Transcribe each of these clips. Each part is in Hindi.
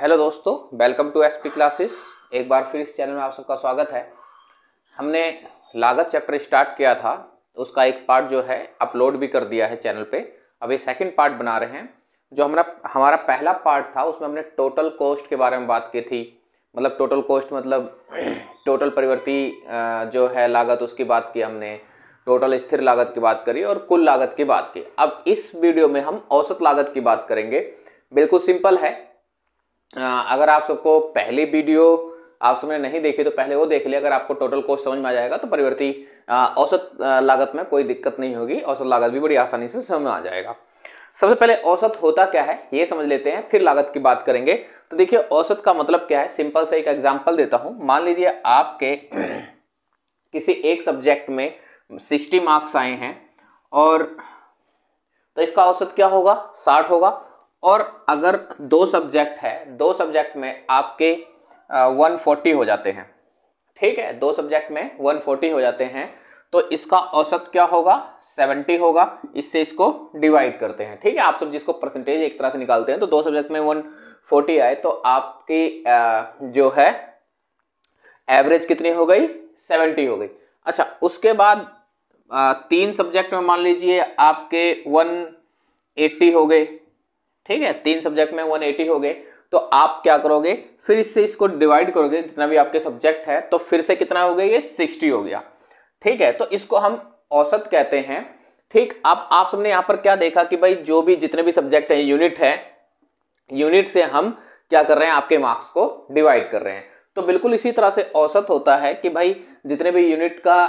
हेलो दोस्तों, वेलकम टू एसपी क्लासेस। एक बार फिर इस चैनल में आप सबका स्वागत है। हमने लागत चैप्टर स्टार्ट किया था, उसका एक पार्ट जो है अपलोड भी कर दिया है चैनल पे। अब ये सेकंड पार्ट बना रहे हैं। जो हमारा पहला पार्ट था उसमें हमने टोटल कॉस्ट के बारे में बात की थी। मतलब टोटल कॉस्ट मतलब टोटल परिवर्ती जो है लागत, उसकी बात की हमने। टोटल स्थिर लागत की बात करी और कुल लागत की बात की। अब इस वीडियो में हम औसत लागत की बात करेंगे। बिल्कुल सिंपल है। अगर आप सबको पहली वीडियो आप सबने नहीं देखी तो पहले वो देख लिया। अगर आपको टोटल कॉस्ट समझ में आ जाएगा तो परिवर्ती औसत लागत में कोई दिक्कत नहीं होगी। औसत लागत भी बड़ी आसानी से समझ में आ जाएगा। सबसे पहले औसत होता क्या है ये समझ लेते हैं, फिर लागत की बात करेंगे। तो देखिए औसत का मतलब क्या है। सिंपल से एक एग्जांपल देता हूं। मान लीजिए आपके किसी एक सब्जेक्ट में 60 मार्क्स आए हैं और तो इसका औसत क्या होगा, 60 होगा। और अगर दो सब्जेक्ट है, दो सब्जेक्ट में आपके 140 हो जाते हैं, ठीक है, दो सब्जेक्ट में 140 हो जाते हैं, तो इसका औसत क्या होगा, 70 होगा। इससे इसको डिवाइड करते हैं, ठीक है। आप सब जिसको परसेंटेज एक तरह से निकालते हैं, तो दो सब्जेक्ट में 140 आए तो आपकी जो है एवरेज कितनी हो गई, 70 हो गई। अच्छा, उसके बाद तीन सब्जेक्ट में मान लीजिए आपके 180 हो गए, ठीक है, तीन सब्जेक्ट में 180 हो गए। तो आप क्या करोगे, फिर इससे इसको डिवाइड करोगे जितना भी आपके सब्जेक्ट है, तो फिर से कितना हो गया, ये 60 हो गया, ठीक है। तो इसको हम औसत कहते हैं, ठीक। अब आप सबने यहां पर क्या देखा कि भाई जो भी जितने भी सब्जेक्ट है, यूनिट है, यूनिट से हम क्या कर रहे हैं, आपके मार्क्स को डिवाइड कर रहे हैं। तो बिल्कुल इसी तरह से औसत होता है कि भाई जितने भी यूनिट का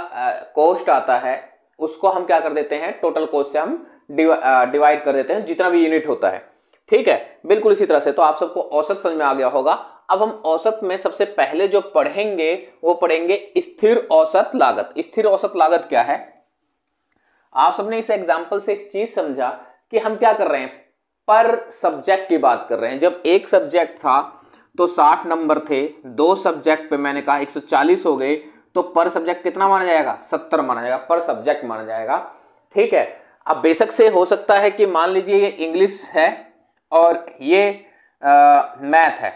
कॉस्ट आता है उसको हम क्या कर देते हैं, टोटल कॉस्ट से हम डिवाइड कर देते हैं जितना भी यूनिट होता है, ठीक है। बिल्कुल इसी तरह से। तो आप सबको औसत समझ में आ गया होगा। अब हम औसत में सबसे पहले जो पढ़ेंगे वो पढ़ेंगे स्थिर औसत लागत। स्थिर औसत लागत क्या है, आप सबने इस एग्जांपल से एक चीज समझा कि हम क्या कर रहे हैं, पर सब्जेक्ट की बात कर रहे हैं। जब एक सब्जेक्ट था तो 60 नंबर थे, दो सब्जेक्ट पे मैंने कहा 140 हो गए, तो पर सब्जेक्ट कितना माना जाएगा, 70 माना जाएगा, पर सब्जेक्ट माना जाएगा, ठीक है। अब बेशक से हो सकता है कि मान लीजिए ये इंग्लिश है और ये मैथ है,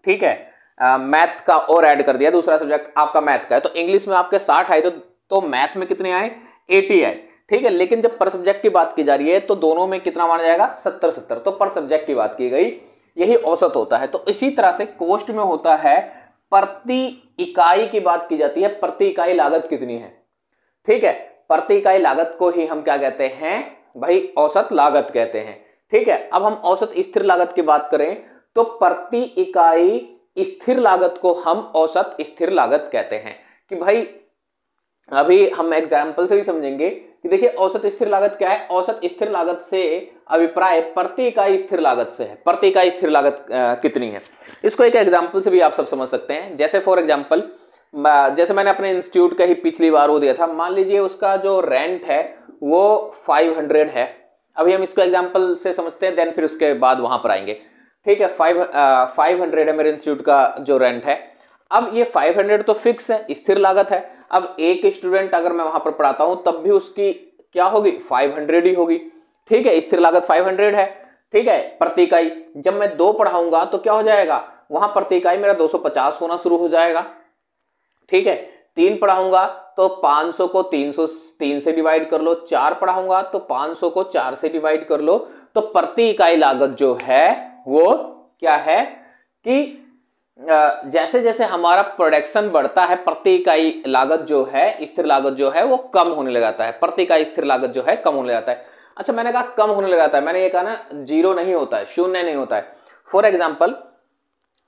ठीक है। मैथ का और ऐड कर दिया, दूसरा सब्जेक्ट आपका मैथ का है, तो इंग्लिश में आपके 60 आए तो मैथ में कितने आए, 80 आए, ठीक है। लेकिन जब पर सब्जेक्ट की बात की जा रही है तो दोनों में कितना माना जाएगा, 70-70, तो पर सब्जेक्ट की बात की गई, यही औसत होता है। तो इसी तरह से कोस्ट में होता है, प्रति इकाई की बात की जाती है, प्रति इकाई लागत कितनी है, ठीक है। प्रति इकाई लागत को ही हम क्या कहते हैं, भाई औसत लागत कहते हैं, ठीक है। अब हम औसत स्थिर लागत की बात करें तो प्रति इकाई स्थिर लागत को हम औसत स्थिर लागत कहते हैं। कि भाई अभी हम एग्जाम्पल से भी समझेंगे कि देखिए औसत स्थिर लागत क्या है। औसत स्थिर लागत से अभिप्राय प्रति इकाई स्थिर लागत से है। प्रति इकाई स्थिर लागत कितनी है, इसको एक एग्जाम्पल से भी आप सब समझ सकते हैं। जैसे फॉर एग्जाम्पल, जैसे मैंने अपने इंस्टीट्यूट का ही पिछली बार वो दिया था, मान लीजिए उसका जो रेंट है वो 500 है। अभी हम इसको एग्जाम्पल से समझते हैं, देन फिर उसके बाद वहां पर आएंगे, ठीक है। 500 है मेरे इंस्टीट्यूट का जो रेंट है। अब ये 500 तो फिक्स है, स्थिर लागत है। अब एक स्टूडेंट अगर मैं वहां पर पढ़ाता हूं तब भी उसकी क्या होगी, 500 ही होगी, ठीक है। स्थिर लागत 500 है, ठीक है, प्रति इकाई। जब मैं दो पढ़ाऊंगा तो क्या हो जाएगा, वहां प्रति इकाई मेरा 250 होना शुरू हो जाएगा, ठीक है। तीन पढ़ाऊंगा तो 500 को 303 से डिवाइड कर लो, चार पढ़ाऊंगा तो 500 को 4 से डिवाइड कर लो। तो प्रति इकाई लागत जो है वो क्या है कि जैसे जैसे हमारा प्रोडक्शन बढ़ता है, प्रति इकाई लागत जो है, स्थिर लागत जो है वो कम होने लगाता है। प्रति इकाई स्थिर लागत जो है कम होने लगाता है। अच्छा, मैंने कहा कम होने लगाता है, मैंने ये कहा ना जीरो नहीं होता है, शून्य नहीं होता है। फॉर एग्जाम्पल,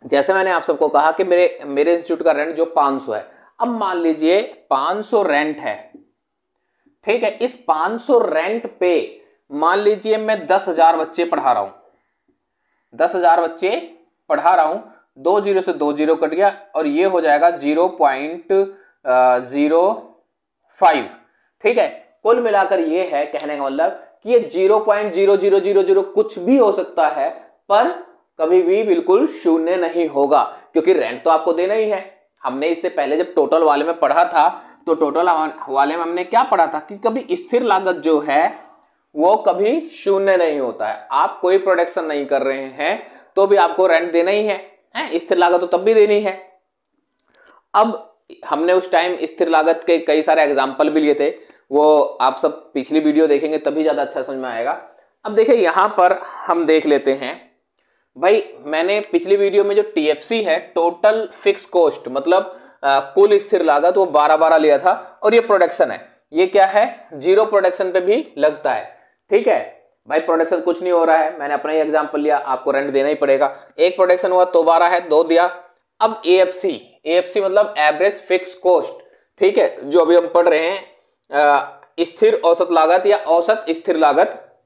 जैसे मैंने आप सबको कहा कि मेरे इंस्टीट्यूट का रेंट जो 500 है। अब मान लीजिए 500 रेंट है, ठीक है। इस 500 रेंट पे मान लीजिए मैं 10,000 बच्चे पढ़ा रहा हूं, 10,000 बच्चे पढ़ा रहा हूं। 2 जीरो से 2 जीरो कट गया और ये हो जाएगा 0.05, ठीक है। कुल मिलाकर ये है, कहने का मतलब कि ये 0.0000 कुछ भी हो सकता है, पर कभी भी बिल्कुल शून्य नहीं होगा, क्योंकि रेंट तो आपको देना ही है। हमने इससे पहले जब टोटल वाले में पढ़ा था तो टोटल वाले में हमने क्या पढ़ा था कि कभी स्थिर लागत जो है वो कभी शून्य नहीं होता है। आप कोई प्रोडक्शन नहीं कर रहे हैं तो भी आपको रेंट देना ही है, स्थिर लागत तो तब भी देनी है। अब हमने उस टाइम स्थिर लागत के कई सारे एग्जाम्पल भी लिए थे, वो आप सब पिछली वीडियो देखेंगे तभी ज्यादा अच्छा समझ में आएगा। अब देखिए यहां पर हम देख लेते हैं भाई, मैंने पिछली वीडियो में जो टीएफसी है, टोटल फिक्स कॉस्ट, मतलब कुल स्थिर लागत, वो 12 लिया था, और ये प्रोडक्शन है, ये क्या है, जीरो प्रोडक्शन पे भी लगता है। ठीक है भाई, प्रोडक्शन कुछ नहीं हो रहा है, मैंने अपना ही एग्जांपल लिया, आपको रेंट देना ही पड़ेगा। एक प्रोडक्शन हुआ तो 12 है, 2 दिया। अब एएफसी मतलब एवरेज फिक्स कॉस्ट, ठीक है, जो अभी हम पढ़ रहे हैं स्थिर औसत लागत या औसत स्थिर लागत।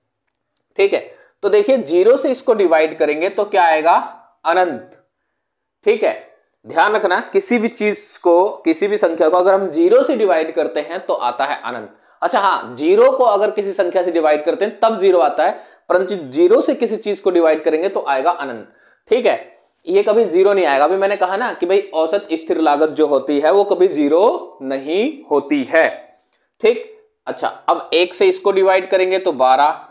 ठीक है, तो देखिए जीरो से इसको डिवाइड करेंगे तो क्या आएगा, अनंत। ठीक है, ध्यान रखना, किसी भी चीज को, किसी भी संख्या को अगर हम जीरो से डिवाइड करते हैं तो आता है अनंत। अच्छा हाँ, जीरो को अगर किसी संख्या से डिवाइड करते हैं तब जीरो आता है, परंतु जीरो से किसी चीज को डिवाइड करेंगे तो आएगा अनंत। ठीक है, ये कभी जीरो नहीं आएगा। अभी मैंने कहा ना कि भाई औसत स्थिर लागत जो होती है वो कभी जीरो नहीं होती है। ठीक, अच्छा, अब 1 से इसको डिवाइड करेंगे तो 12,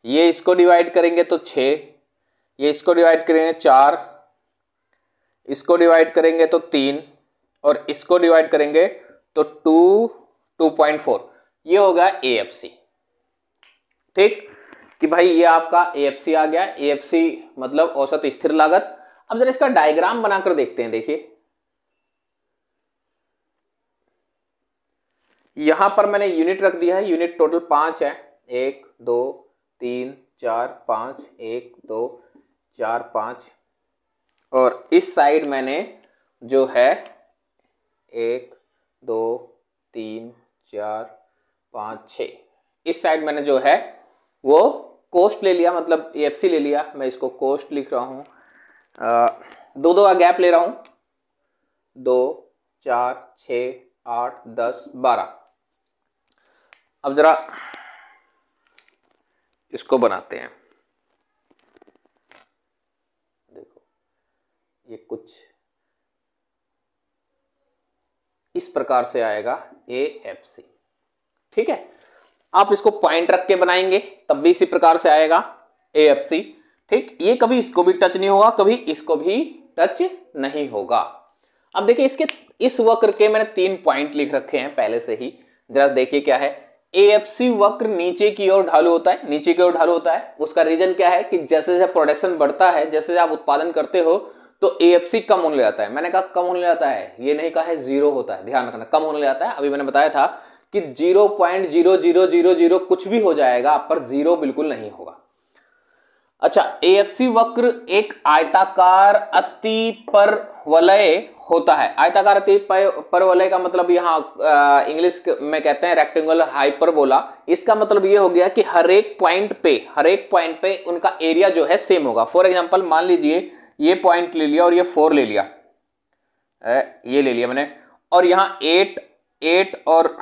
ये इसको डिवाइड करेंगे तो 6, ये इसको डिवाइड करेंगे 4, इसको डिवाइड करेंगे तो 3, और इसको डिवाइड करेंगे तो 2.4। ये होगा एएफसी। ठीक, कि भाई ये आपका एएफसी आ गया। एएफसी मतलब औसत स्थिर लागत। अब जरा इसका डायग्राम बनाकर देखते हैं। देखिए यहां पर मैंने यूनिट रख दिया है, यूनिट टोटल 5 है, 1 2 3 4 5, 1 2 4 5, और इस साइड मैंने जो है 1 2 3 4 5 6, इस साइड मैंने जो है वो कोस्ट ले लिया, मतलब एएफसी ले लिया। मैं इसको कोस्ट लिख रहा हूं, 2 का गैप ले रहा हूं, 2 4 6 8 10 12। अब जरा इसको बनाते हैं। देखो ये कुछ इस प्रकार से आएगा एएफसी। ठीक है, आप इसको पॉइंट रख के बनाएंगे तब भी इसी प्रकार से आएगा एएफसी। ठीक, ये कभी इसको भी टच नहीं होगा, कभी इसको भी टच नहीं होगा। अब देखिए इसके इस वक्र के मैंने 3 पॉइंट लिख रखे हैं पहले से ही, जरा देखिए क्या है। एएफसी वक्र नीचे की ओर ढालू होता है, नीचे की ओर ढालू होता है। उसका रीजन क्या है कि जैसे जैसे प्रोडक्शन बढ़ता है, जैसे आप उत्पादन करते हो, तो एएफसी कम होने जाता है। मैंने कहा कम होने जाता है, ये नहीं कहा है जीरो होता है, ध्यान रखना, कम होने जाता है। अभी मैंने बताया था कि 0.0000 कुछ भी हो जाएगा, पर जीरो बिल्कुल नहीं होगा। अच्छा, एएफसी वक्र एक आयताकार अतिपरवलय होता है। आयताकार अतिपरवलय का मतलब यहाँ इंग्लिश में कहते हैं रेक्टेंगुलर हाइपरबोला। इसका मतलब ये हो गया कि हर एक पॉइंट पे उनका एरिया जो है सेम होगा। फॉर एग्जांपल मान लीजिए ये पॉइंट ले लिया और ये 4 ले लिया, ये ले लिया मैंने, और यहाँ 8 और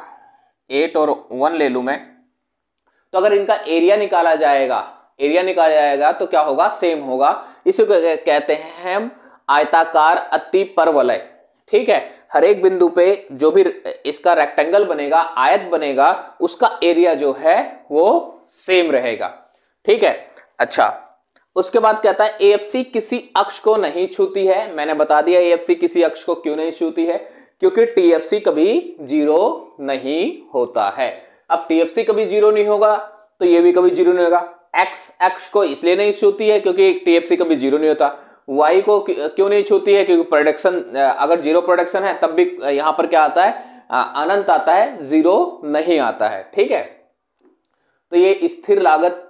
1 ले लूं मैं, तो अगर इनका एरिया निकाला जाएगा तो क्या होगा, सेम होगा। इसी को कहते हैं हम आयताकार अतिपरवलय। ठीक है, हर एक बिंदु पे जो भी इसका रेक्टेंगल बनेगा, आयत बनेगा, उसका एरिया जो है वो सेम रहेगा। ठीक है, अच्छा, उसके बाद कहता है एएफसी किसी अक्ष को नहीं छूती है। मैंने बता दिया एएफसी किसी अक्ष को क्यों नहीं छूती है, क्योंकि टीएफसी कभी जीरो नहीं होता है। अब टीएफसी कभी जीरो नहीं होगा तो ये भी कभी जीरो नहीं होगा। एक्स अक्ष को इसलिए नहीं छूती है क्योंकि टीएफसी कभी जीरो नहीं होता। वाई को क्यों नहीं छूती है, क्योंकि प्रोडक्शन, अगर जीरो प्रोडक्शन है तब भी यहां पर क्या आता है, अनंत आता है, जीरो नहीं आता है। ठीक है, तो ये स्थिर लागत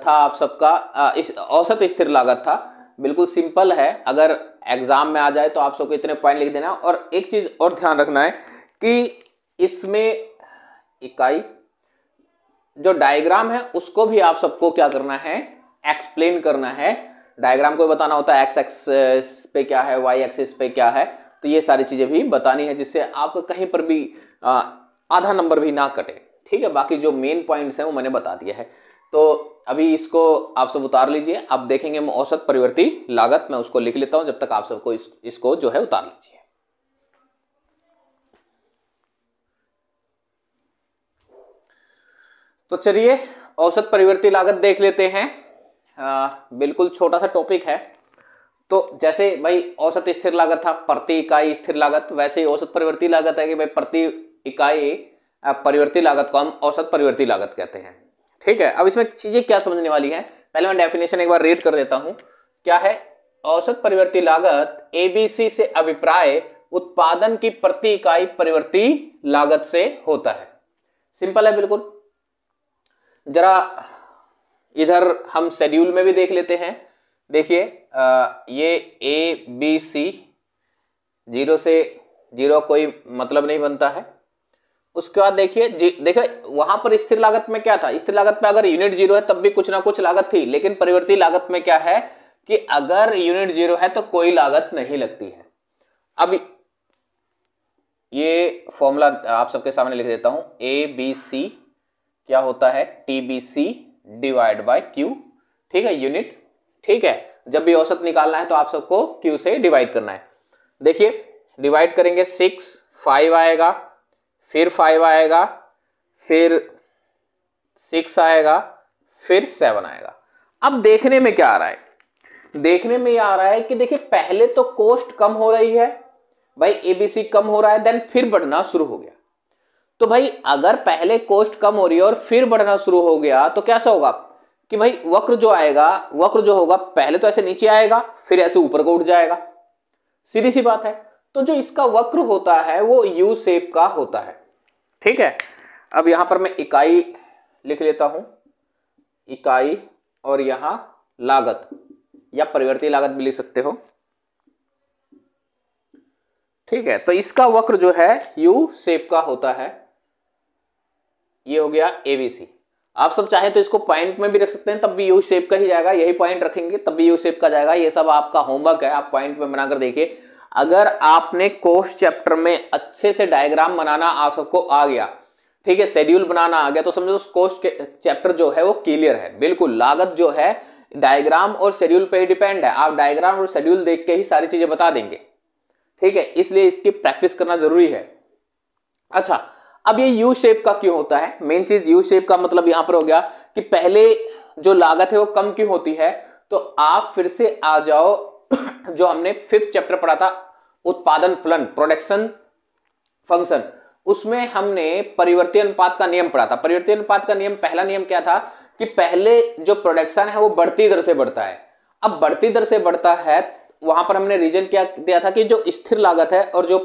था आप सबका, औसत स्थिर लागत था। बिल्कुल सिंपल है, अगर एग्जाम में आ जाए तो आप सबको इतने पॉइंट लिख देना। और एक चीज और ध्यान रखना है कि इसमें इकाई जो डायग्राम है उसको भी आप सबको क्या करना है, एक्सप्लेन करना है। डायग्राम को बताना होता है, एक्स एक्सिस पे क्या है, वाई एक्सिस पे क्या है, तो ये सारी चीजें भी बतानी है, जिससे आपको कहीं पर भी आधा नंबर भी ना कटे। ठीक है, बाकी जो मेन पॉइंट्स हैं वो मैंने बता दिया है। तो अभी इसको आप सब उतार लीजिए। अब देखेंगे औसत परिवर्ती लागत, मैं उसको लिख लेता हूं जब तक आप सबको इसको जो है उतार लीजिए। तो चलिए औसत परिवर्ती लागत देख लेते हैं। बिल्कुल छोटा सा टॉपिक है, तो जैसे भाई औसत स्थिर लागत था प्रति इकाई स्थिर लागत, वैसे ही औसत परिवर्ती लागत है कि भाई प्रति इकाई परिवर्ती लागत को हम औसत परिवर्ती लागत कहते हैं। ठीक है, अब इसमें चीजें क्या समझने वाली है, पहले मैं डेफिनेशन एक बार रीड कर देता हूं। क्या है, औसत परिवर्ती लागत एबीसी से अभिप्राय उत्पादन की प्रति इकाई परिवर्ती लागत से होता है। सिंपल है बिल्कुल। जरा इधर हम शेड्यूल में भी देख लेते हैं। देखिए ये ए बी सी, 0 से 0 कोई मतलब नहीं बनता है। उसके बाद देखिए वहां पर स्थिर लागत में क्या था, स्थिर लागत पे अगर यूनिट 0 है तब भी कुछ ना कुछ लागत थी, लेकिन परिवर्ती लागत में क्या है कि अगर यूनिट 0 है तो कोई लागत नहीं लगती है। अब ये फॉर्मूला आप सबके सामने लिख देता हूं, ए बी सी क्या होता है, TBC डिवाइड बाय Q। ठीक है, यूनिट। ठीक है, जब भी औसत निकालना है तो आप सबको Q से डिवाइड करना है। देखिए डिवाइड करेंगे 6, 5 आएगा, फिर 5 आएगा, फिर 6 आएगा, फिर 7 आएगा। अब देखने में क्या आ रहा है, देखने में यह आ रहा है कि देखिए पहले तो कॉस्ट कम हो रही है भाई, ABC कम हो रहा है, देन फिर बढ़ना शुरू हो गया। तो भाई अगर पहले कॉस्ट कम हो रही है और फिर बढ़ना शुरू हो गया तो कैसा होगा कि भाई वक्र जो आएगा, वक्र जो होगा पहले तो ऐसे नीचे आएगा, फिर ऐसे ऊपर को उठ जाएगा। सीधी सी बात है। तो जो इसका वक्र होता है वो यू शेप का होता है। ठीक है, अब यहां पर मैं इकाई लिख लेता हूं, इकाई, और यहां लागत या परिवर्ती लागत भी लिख सकते हो। ठीक है, तो इसका वक्र जो है यू शेप का होता है। ये हो गया एबीसी। आप सब चाहे तो इसको पॉइंट में भी रख सकते हैं, तब भी यू शेप का ही जाएगा, यही पॉइंट रखेंगे तब भी यू शेप का जाएगा। ये सब आपका होमवर्क है, आप पॉइंट में बनाकर देखिए। अगर आपने कोर्स चैप्टर में अच्छे से डायग्राम बनाना आप सबको आ गया, ठीक है, शेड्यूल बनाना आ गया, तो समझो उस कोर्स चैप्टर जो है वो क्लियर है बिल्कुल। लागत जो है डायग्राम और शेड्यूल पे ही डिपेंड है, आप डायग्राम और शेड्यूल देख के ही सारी चीजें बता देंगे। ठीक है, इसलिए इसकी प्रैक्टिस करना जरूरी है। अच्छा, अब ये यू शेप का क्यों होता है, मेन चीज यू शेप का मतलब यहां पर हो गया कि पहले जो लागत है वो कम क्यों होती है। तो आप फिर से आ जाओ जो हमने 5th चैप्टर पढ़ा था, उत्पादन फलन, प्रोडक्शन फंक्शन, उसमें हमने परिवर्ती अनुपात का नियम पढ़ा था। परिवर्ती अनुपात का नियम, पहला नियम क्या था कि पहले जो प्रोडक्शन है वो बढ़ती दर से बढ़ता है। अब बढ़ती दर से बढ़ता है, वहां पर हमने रीजन क्या दिया था कि जो स्थिर लागत है और जो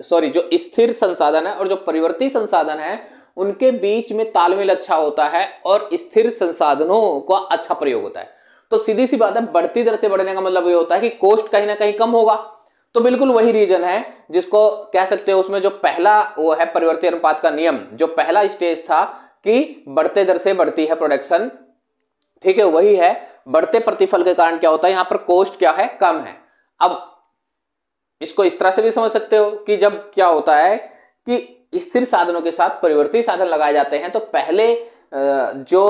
जो स्थिर संसाधन है और जो परिवर्ती संसाधन है उनके बीच में तालमेल अच्छा होता है और स्थिर संसाधनों का अच्छा प्रयोग होता है। तो सीधी सी बात है, बढ़ती दर से बढ़ने का मतलब ये होता है कि कॉस्ट कहीं ना कहीं कम होगा। तो बिल्कुल वही रीजन है जिसको कह सकते हो, उसमें जो पहला वो है परिवर्ती अनुपात का नियम, जो पहला स्टेज था कि बढ़ते दर से बढ़ती है प्रोडक्शन। ठीक है, वही है बढ़ते प्रतिफल के कारण क्या होता है, यहां पर कॉस्ट क्या है, कम है। अब इसको इस तरह से भी समझ सकते हो कि जब क्या होता है कि स्थिर साधनों के साथ परिवर्ती साधन लगाए जाते हैं तो पहले जो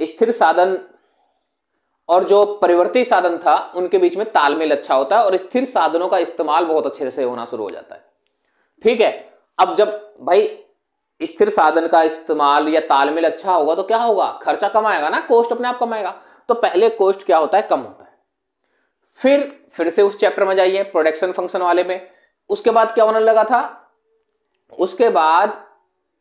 स्थिर साधन और जो परिवर्ती साधन था उनके बीच में तालमेल अच्छा होता है और स्थिर साधनों का इस्तेमाल बहुत अच्छे से होना शुरू हो जाता है। ठीक है, अब जब भाई स्थिर साधन का इस्तेमाल या तालमेल अच्छा होगा तो क्या होगा, खर्चा कम आएगा ना, कॉस्ट अपने आप कम आएगा। तो पहले कॉस्ट क्या होता है, कम होता है। फिर से उस चैप्टर में जाइए प्रोडक्शन फंक्शन वाले में। उसके बाद क्या होने लगा था, उसके बाद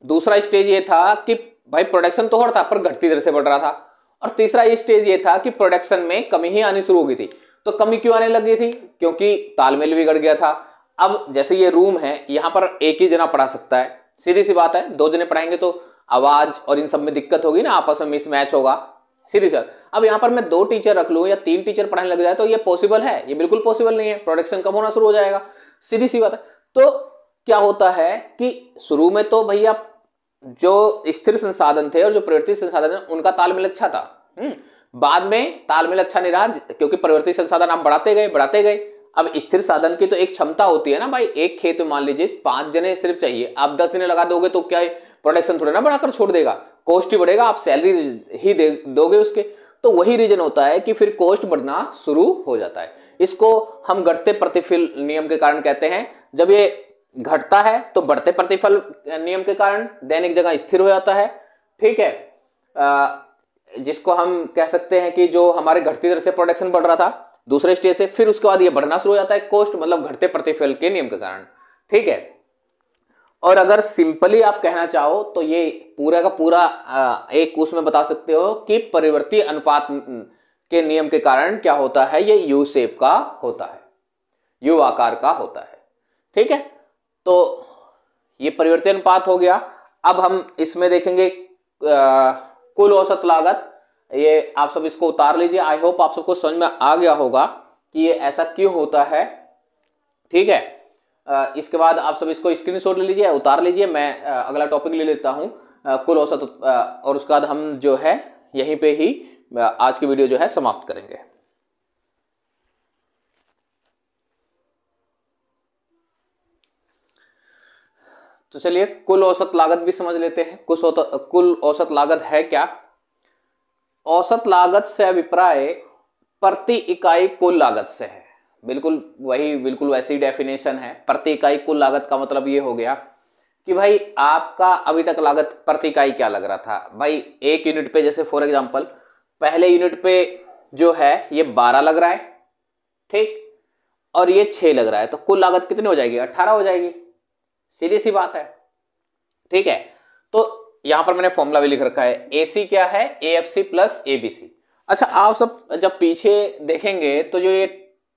दूसरा स्टेज ये था कि भाई प्रोडक्शन तो हो रहा था पर घटती दर से बढ़ रहा था। और तीसरा स्टेज ये था कि प्रोडक्शन में कमी ही आनी शुरू हो गई थी। तो कमी क्यों आने लगी थी, क्योंकि तालमेल बिगड़ गया था। अब जैसे ये रूम है, यहां पर एक ही जना पढ़ा सकता है, सीधी सी बात है। 2 जने पढ़ाएंगे तो आवाज और इन सब में दिक्कत होगी ना, आपस में मिसमैच होगा, सीधी सी बात। अब यहां पर मैं 2 टीचर रख लूं या 3 टीचर पढ़ाने लग जाए तो ये पॉसिबल है, ये बिल्कुल पॉसिबल नहीं है, प्रोडक्शन कम होना शुरू हो जाएगा, सीधी सी बात है। तो क्या होता है कि शुरू में तो भैया जो स्थिर संसाधन थे और जो परिवर्ती संसाधन उनका तालमेल अच्छा था, बाद में तालमेल अच्छा नहीं रहा क्योंकि परिवर्ती संसाधन आप बढ़ाते गए। अब स्थिर साधन की तो एक क्षमता होती है ना भाई, एक खेत में मान लीजिए 5 जने सिर्फ चाहिए, आप 10 जने लगा दोगे तो क्या प्रोडक्शन थोड़ा ना बढ़ाकर छोड़ देगा, कॉस्ट ही बढ़ेगा, आप सैलरी ही दोगे उसके। तो वही रीजन होता है कि फिर कॉस्ट बढ़ना शुरू हो जाता है। इसको हम घटते प्रतिफल नियम के कारण कहते हैं। जब ये घटता है तो बढ़ते प्रतिफल नियम के कारण दैनिक जगह स्थिर हो जाता है। ठीक है, जिसको हम कह सकते हैं कि जो हमारे घटती दर से प्रोडक्शन बढ़ रहा था दूसरे स्टेज से, फिर उसके बाद ये बढ़ना शुरू हो जाता है कॉस्ट, मतलब घटते प्रतिफल के नियम के कारण। ठीक है, और अगर सिंपली आप कहना चाहो तो ये पूरा का पूरा एक उसमें बता सकते हो कि परिवर्ती अनुपात के नियम के कारण क्या होता है, ये यू शेप का होता है, यू आकार का होता है। ठीक है, तो ये परिवर्ती अनुपात हो गया। अब हम इसमें देखेंगे कुल औसत लागत। ये आप सब इसको उतार लीजिए। आई होप आप सबको समझ में आ गया होगा कि ये ऐसा क्यों होता है। ठीक है, इसके बाद आप सब इसको स्क्रीनशॉट ले लीजिए, उतार लीजिए। मैं अगला टॉपिक ले लेता हूं, कुल औसत, और उसके बाद हम जो है यहीं पे ही आज की वीडियो जो है समाप्त करेंगे। तो चलिए कुल औसत लागत भी समझ लेते हैं। कुल औसत लागत है क्या? औसत लागत से अभिप्राय प्रति इकाई कुल लागत से है। बिल्कुल वैसी डेफिनेशन है। प्रति इकाई कुल लागत का मतलब ये हो गया कि भाई आपका अभी तक लागत प्रति इकाई क्या लग रहा था भाई, एक यूनिट पे, जैसे फॉर एग्जांपल पहले यूनिट पे जो है ये 12 लग रहा है, ठीक, और ये 6 लग रहा है, तो कुल लागत कितनी हो जाएगी? 18 हो जाएगी। सीधी सी बात है। ठीक है, तो यहां पर मैंने फॉर्मूला भी लिख रखा है, एसी क्या है? AFC plus ABC. अच्छा, आप सब जब पीछे देखेंगे तो जो ये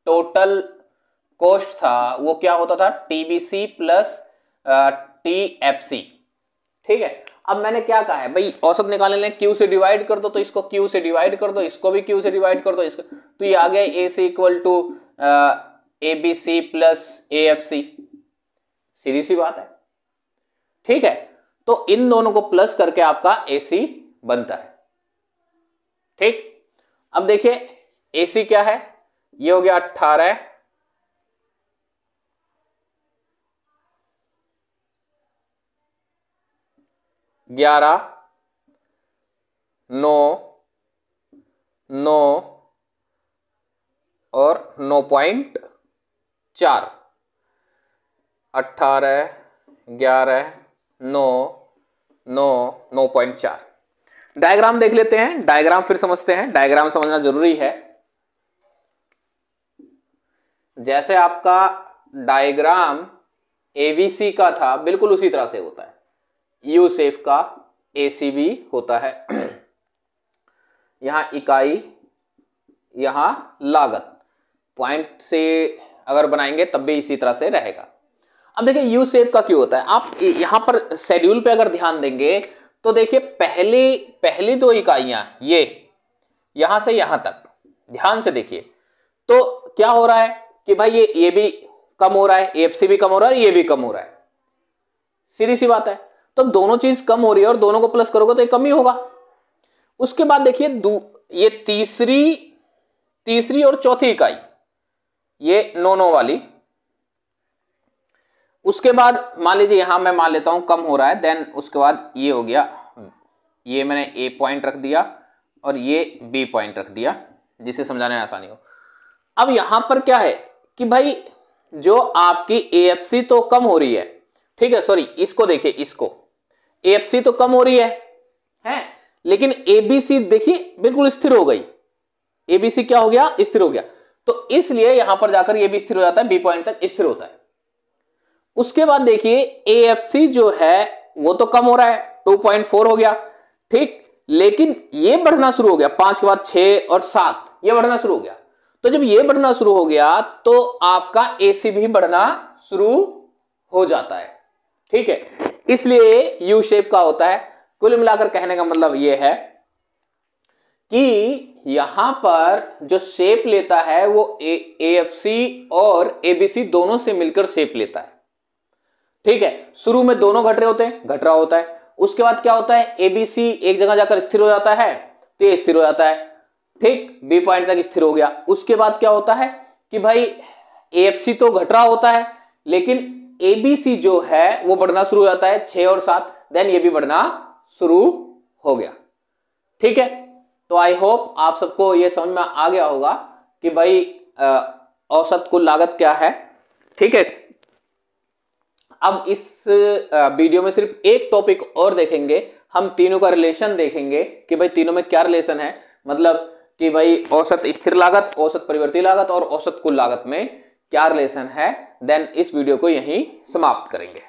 टोटल कॉस्ट था वो क्या होता था? TBC plus TFC. ठीक है, अब मैंने क्या कहा है भाई, औसत निकालने में क्यू से डिवाइड कर दो, तो इसको क्यू से डिवाइड कर दो, इसको भी क्यू से डिवाइड कर दो, इसको, तो ये आ गया AC equal to ABC plus AFC. सीधी सी बात है। ठीक है, तो इन दोनों को प्लस करके आपका एसी बनता है। ठीक, अब देखिए एसी क्या है? ये हो गया 18, 11, 9, 9 और 9.4। 18, 11, 9, 9, 9.4। डायग्राम देख लेते हैं, डायग्राम फिर समझते हैं। डायग्राम समझना जरूरी है। जैसे आपका डायग्राम एबीसी का था, बिल्कुल उसी तरह से होता है। यू शेप का एसी भी होता है। यहां इकाई, यहां लागत, पॉइंट से अगर बनाएंगे तब भी इसी तरह से रहेगा। अब देखिए यू शेप का क्यों होता है, आप यहां पर शेड्यूल पे अगर ध्यान देंगे तो देखिए पहली 2 इकाइयां ये यहां से यहां तक, ध्यान से देखिए, तो क्या हो रहा है कि भाई ये भी कम हो रहा है, एएफसी भी कम हो रहा है, ये भी कम हो रहा है। सीधी सी बात है। तो दोनों चीज कम हो रही है और दोनों को प्लस करोगे तो ये कम ही होगा। उसके बाद देखिए ये तीसरी और चौथी इकाई, ये 9 वाली। उसके बाद मान लीजिए यहां मैं मान लेता हूं कम हो रहा है, देन उसके बाद ये हो गया, ये मैंने ए पॉइंट रख दिया और ये बी पॉइंट रख दिया, जिसे समझाने में आसानी हो। अब यहां पर क्या है कि भाई जो आपकी एएफसी तो कम हो रही है, ठीक है, सॉरी इसको देखिए, इसको एएफसी तो कम हो रही है, लेकिन एबीसी देखिए बिल्कुल स्थिर हो गई। एबीसी क्या हो गया? स्थिर हो गया। तो इसलिए यहां पर जाकर ये भी स्थिर हो जाता है, बी पॉइंट तक स्थिर होता है। उसके बाद देखिए एएफसी जो है वो तो कम हो रहा है, 2.4 हो गया, ठीक, लेकिन ये बढ़ना शुरू हो गया, 5 के बाद 6 और 7, ये बढ़ना शुरू हो गया। तो जब ये बढ़ना शुरू हो गया तो आपका एसी भी बढ़ना शुरू हो जाता है। ठीक है, इसलिए यू शेप का होता है। कुल मिलाकर कहने का मतलब ये है कि यहां पर जो शेप लेता है वो एएफसी और एबीसी दोनों से मिलकर शेप लेता है। ठीक है, शुरू में दोनों घट रहा होता है। उसके बाद क्या होता है, एबीसी एक जगह जाकर स्थिर हो जाता है, तो ये स्थिर हो जाता है, ठीक, बी पॉइंट तक स्थिर हो गया। उसके बाद क्या होता है कि भाई एएफसी तो घट रहा होता है, लेकिन एबीसी जो है वो बढ़ना शुरू हो जाता है, 6 और 7, देन ये भी बढ़ना शुरू हो गया। ठीक है, तो आई होप आप सबको ये समझ में आ गया होगा कि भाई औसत कुल लागत क्या है। ठीक है, अब इस वीडियो में सिर्फ एक टॉपिक और देखेंगे, हम तीनों का रिलेशन देखेंगे कि भाई तीनों में क्या रिलेशन है, मतलब कि भाई औसत स्थिर लागत, औसत परिवर्ती लागत और औसत कुल लागत में क्या रिलेशन है, देन इस वीडियो को यहीं समाप्त करेंगे।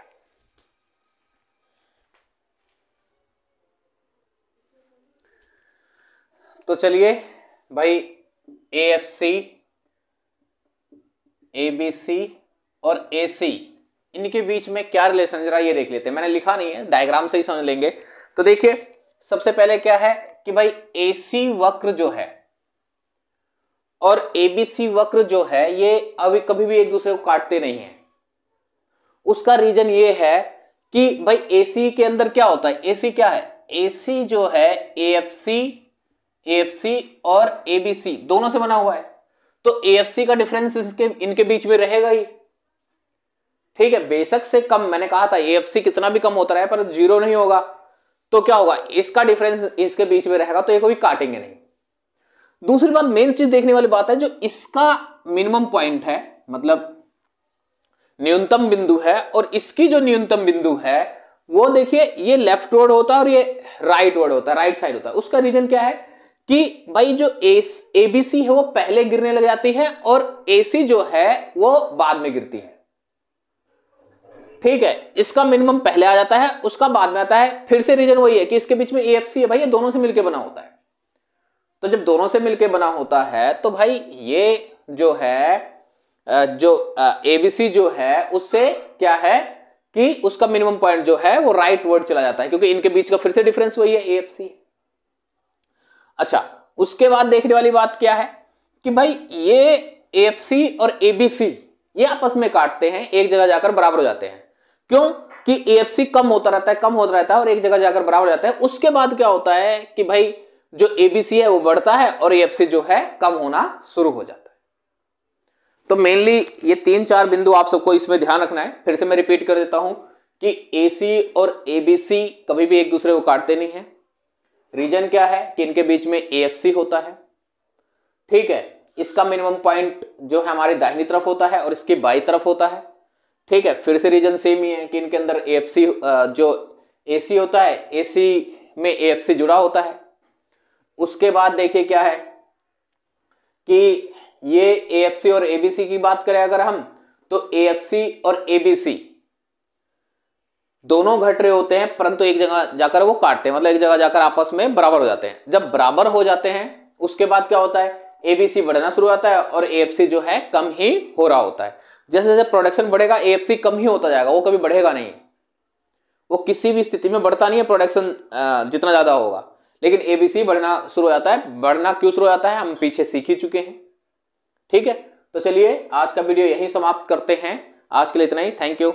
तो चलिए भाई, AFC, ABC और AC इनके बीच में क्या रिलेशन, जरा ये देख लेते हैं। मैंने लिखा नहीं है, डायग्राम से ही समझ लेंगे। तो देखिए, सबसे पहले क्या है कि भाई AC वक्र जो है और ABC वक्र जो है ये अभी कभी भी एक दूसरे को काटते नहीं है। उसका रीजन ये है कि भाई AC के अंदर क्या होता है, AC क्या है, AC जो है AFC और ABC दोनों से बना हुआ है। तो AFC का डिफरेंस इनके बीच में रहेगा ही, ठीक है। बेशक से कम, मैंने कहा था AFC कितना भी कम होता रहे पर जीरो नहीं होगा। तो क्या होगा, इसका डिफरेंस इसके बीच में रहेगा, तो ये कभी काटेंगे नहीं। दूसरी बात, मेन चीज देखने वाली बात है, जो इसका मिनिमम पॉइंट है, मतलब न्यूनतम बिंदु है, और इसकी जो न्यूनतम बिंदु है वो देखिए, ये लेफ्ट वर्ड होता है और ये राइट वर्ड होता है, राइट साइड होता है। उसका रीजन क्या है कि भाई जो ABC है वो पहले गिरने लग जाती है और AC जो है वो बाद में गिरती है, ठीक है। इसका मिनिमम पहले आ जाता है, उसका बाद में आता है। फिर से रीजन वही है कि इसके बीच में AFC है, भाई ये दोनों से मिलकर बना होता है। तो जब दोनों से मिलकर बना होता है तो भाई ये जो है ABC जो है उससे क्या है कि उसका मिनिमम पॉइंट जो है वो राइट वर्ड चला जाता है, क्योंकि इनके बीच का फिर से डिफरेंस वही है, AFC। अच्छा, उसके बाद देखने वाली बात क्या है कि भाई ये AFC और ABC ये आपस में काटते हैं, एक जगह जाकर बराबर हो जाते हैं। क्यों कि AFC कम होता रहता है और एक जगह जाकर बराबर हो जाता है। उसके बाद क्या होता है कि भाई जो ABC है वो बढ़ता है और AFC जो है कम होना शुरू हो जाता है। तो मेनली ये 3-4 बिंदु आप सबको इसमें ध्यान रखना है। फिर से मैं रिपीट कर देता हूं कि AC और ABC कभी भी एक दूसरे को काटते नहीं है। रीजन क्या है कि इनके बीच में AFC होता है, ठीक है। इसका मिनिमम पॉइंट जो है हमारी दाहिनी तरफ होता है और इसकी बाई तरफ होता है, ठीक है। फिर से रीजन सेम ही है कि इनके अंदर AFC जो AC होता है, AC में AFC जुड़ा होता है। उसके बाद देखिए क्या है कि ये AFC और ABC की बात करें अगर हम, तो AFC और ABC दोनों घट रहे होते हैं, परंतु एक जगह जाकर वो काटते हैं, मतलब एक जगह जाकर आपस में बराबर हो जाते हैं। जब बराबर हो जाते हैं उसके बाद क्या होता है, ABC बढ़ना शुरू होता है और AFC जो है कम ही हो रहा होता है। जैसे जैसे प्रोडक्शन बढ़ेगा AFC कम ही होता जाएगा, वो कभी बढ़ेगा नहीं। वो किसी भी स्थिति में बढ़ता नहीं है प्रोडक्शन जितना ज्यादा होगा, लेकिन ABC बढ़ना शुरू हो जाता है। बढ़ना क्यों शुरू हो जाता है हम पीछे सीख ही चुके हैं, ठीक है। तो चलिए आज का वीडियो यहीं समाप्त करते हैं। आज के लिए इतना ही, थैंक यू।